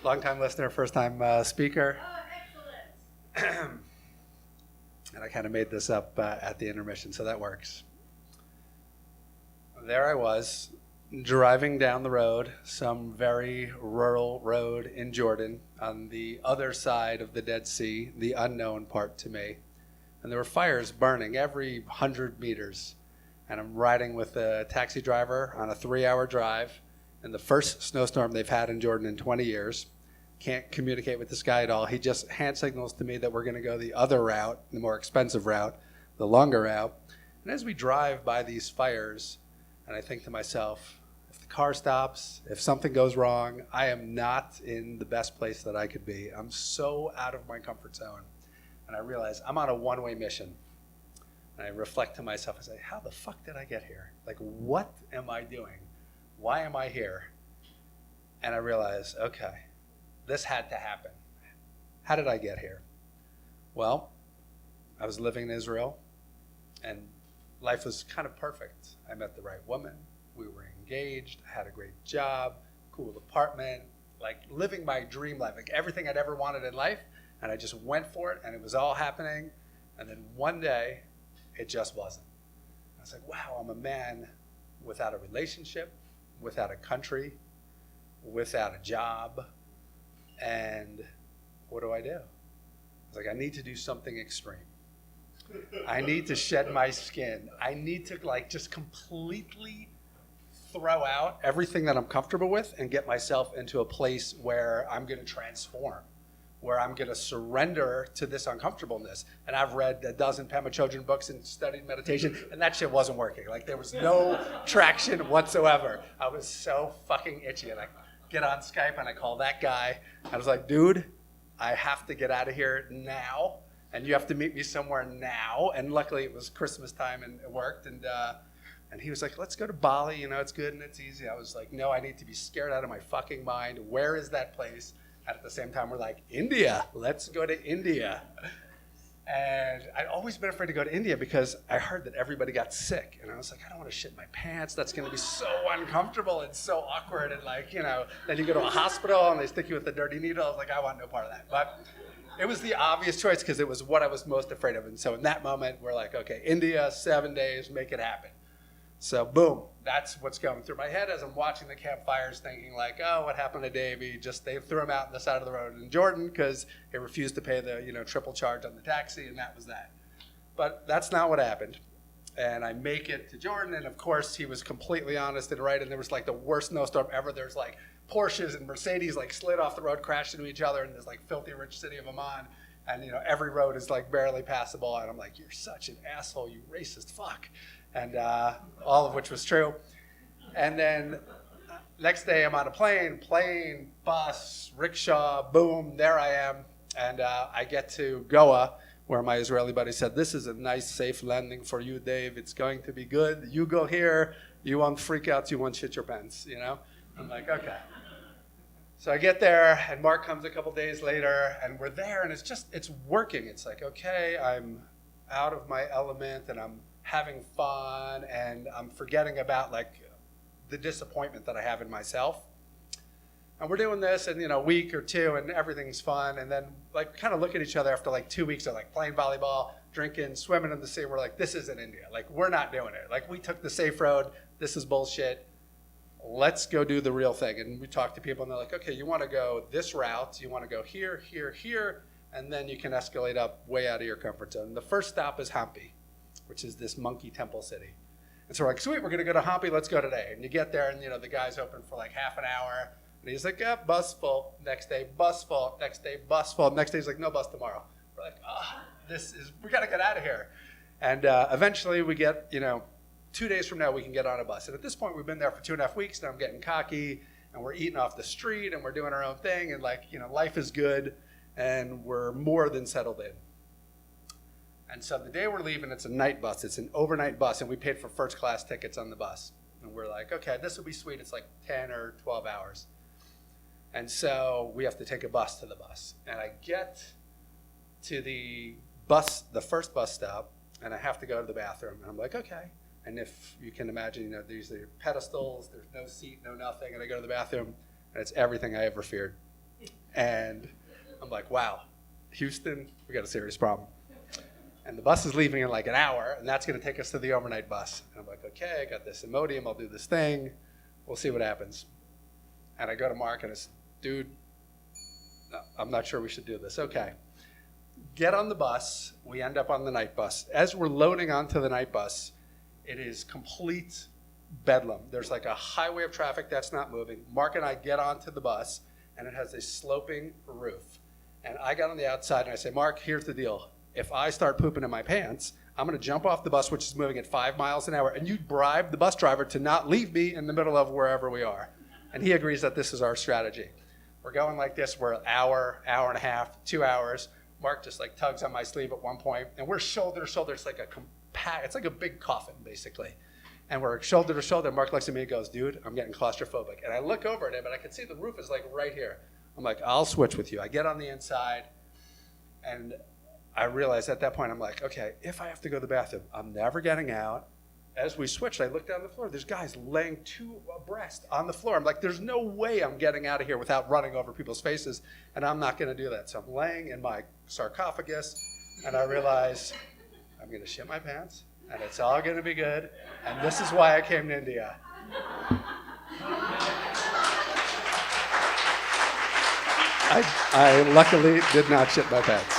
Long-time listener, first-time speaker. Excellent. And I kind of made this up at the intermission, so that works. There I was, driving down the road, some very rural road in Jordan, on the other side of the Dead Sea, the unknown part to me. And there were fires burning every 100 meters. And I'm riding with a taxi driver on a 3-hour drive in the first snowstorm they've had in Jordan in 20 years. Can't communicate with this guy at all. He just hand signals to me that we're going to go the other route, the more expensive route, the longer route. And as we drive by these fires, and I think to myself, if the car stops, if something goes wrong, I am not in the best place that I could be. I'm so out of my comfort zone. And I realize I'm on a one-way mission. And I reflect to myself and say, how the fuck did I get here? Like, what am I doing? Why am I here? And I realize, okay, this had to happen. How did I get here? Well, I was living in Israel, and life was kind of perfect. I met the right woman. We were engaged. I had a great job, cool apartment, like living my dream life, like everything I'd ever wanted in life. And I just went for it, and it was all happening. And then one day, it just wasn't. I was like, wow, I'm a man without a relationship, without a country, without a job. And what do? I was like, I need to do something extreme. I need to shed my skin. I need to just completely throw out everything that I'm comfortable with and get myself into a place where I'm going to transform, where I'm going to surrender to this uncomfortableness. And I've read a dozen Pema Chodron books and studied meditation, and that shit wasn't working. Like, there was no traction whatsoever. I was so fucking itchy. And I get on Skype and I call that guy. I was like, dude, I have to get out of here now, and you have to meet me somewhere now. And luckily it was Christmas time and it worked. And he was like, let's go to Bali. You know, it's good and it's easy. I was like, no, I need to be scared out of my fucking mind. Where is that place? And at the same time, we're like, India, let's go to India. And I'd always been afraid to go to India because I heard that everybody got sick. And I was like, I don't want to shit my pants. That's going to be so uncomfortable and so awkward. And then you go to a hospital and they stick you with a dirty needle. I was like, I want no part of that. But it was the obvious choice because it was what I was most afraid of. And so in that moment, we're like, okay, India, 7 days, make it happen. So boom, that's what's going through my head as I'm watching the campfires, thinking like, oh, what happened to Davey? Just they threw him out on the side of the road in Jordan because he refused to pay the triple charge on the taxi, and that was that. But that's not what happened. And I make it to Jordan, and of course he was completely honest and right. And there was like the worst snowstorm ever. There's like Porsches and Mercedes like slid off the road, crashed into each other in this like filthy rich city of Amman. And every road is like barely passable. And I'm like, you're such an asshole, you racist fuck. And all of which was true. And then next day I'm on a plane, bus, rickshaw, boom, there I am. And I get to Goa, where my Israeli buddy said, this is a nice, safe landing for you, Dave. It's going to be good. You go here, you won't freak out, you won't shit your pants, I'm like, okay. So I get there, and Mark comes a couple days later, and we're there, and it's working. It's like, okay, I'm out of my element, and I'm having fun, and I'm forgetting about like the disappointment that I have in myself. And we're doing this in a week or two, and everything's fun. And then like kind of look at each other after like 2 weeks of like playing volleyball, drinking, swimming in the sea. We're like, this isn't India. Like, we're not doing it. Like, we took the safe road. This is bullshit. Let's go do the real thing. And we talk to people, and they're like, okay, you want to go this route. You want to go here, here, here, and then you can escalate up way out of your comfort zone. The first stop is Hampi, which is this monkey temple city. And so we're like, sweet, we're going to go to Hampi, let's go today. And you get there, and the guy's open for like half an hour. And he's like, yeah, bus full. Next day, bus full. Next day, bus full. Next day, he's like, no bus tomorrow. We're like, we got to get out of here. And eventually we get, 2 days from now, we can get on a bus. And at this point, we've been there for 2.5 weeks, and I'm getting cocky, and we're eating off the street, and we're doing our own thing, and life is good, and we're more than settled in. And so the day we're leaving, it's a night bus. It's an overnight bus, and we paid for first class tickets on the bus. And we're like, okay, this will be sweet. It's like 10 or 12 hours. And so we have to take a bus to the bus. And I get to the first bus stop, and I have to go to the bathroom. And I'm like, okay. And if you can imagine, these are pedestals, there's no seat, no nothing. And I go to the bathroom, and it's everything I ever feared. And I'm like, wow, Houston, we got a serious problem. And the bus is leaving in like an hour, and that's going to take us to the overnight bus. And I'm like, okay, I got this Imodium. I'll do this thing. We'll see what happens. And I go to Mark, and it's, dude, no, I'm not sure we should do this. Okay. Get on the bus. We end up on the night bus. As we're loading onto the night bus, it is complete bedlam. There's like a highway of traffic that's not moving. Mark and I get onto the bus, and it has a sloping roof. And I got on the outside, and I say, Mark, here's the deal. If I start pooping in my pants, I'm going to jump off the bus, which is moving at 5 miles an hour, and you bribe the bus driver to not leave me in the middle of wherever we are. And he agrees that this is our strategy. We're going like this. We're an hour, hour and a half, 2 hours. Mark just like tugs on my sleeve at one point, and we're shoulder to shoulder. It's like a big coffin, basically. And we're shoulder to shoulder. Mark looks at me and goes, dude, I'm getting claustrophobic. And I look over at him, and I can see the roof is like right here. I'm like, I'll switch with you. I get on the inside, and I realized at that point, I'm like, okay, if I have to go to the bathroom, I'm never getting out. As we switched, I looked down the floor. There's guys laying 2 abreast on the floor. I'm like, there's no way I'm getting out of here without running over people's faces, and I'm not going to do that. So I'm laying in my sarcophagus, and I realize I'm going to shit my pants, and it's all going to be good, and this is why I came to India. I luckily did not shit my pants.